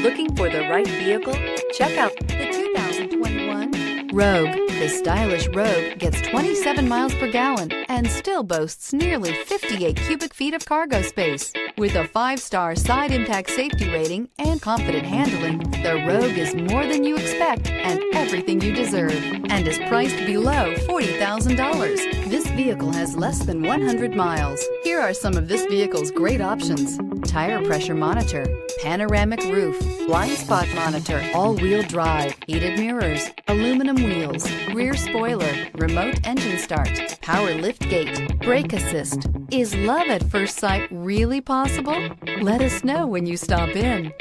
Looking for the right vehicle? Check out the 2021 Rogue. The stylish Rogue gets 27 miles per gallon and still boasts nearly 58 cubic feet of cargo space. With a 5-star side impact safety rating and confident handling, the Rogue is more than you expect and everything you deserve, and is priced below $40,000. This vehicle has less than 100 miles. Here are some of this vehicle's great options: tire pressure monitor, panoramic roof, blind spot monitor, all-wheel drive, heated mirrors, aluminum wheels, rear spoiler, remote engine start, power lift gate, brake assist. Is love at first sight really possible? Let us know when you stop in.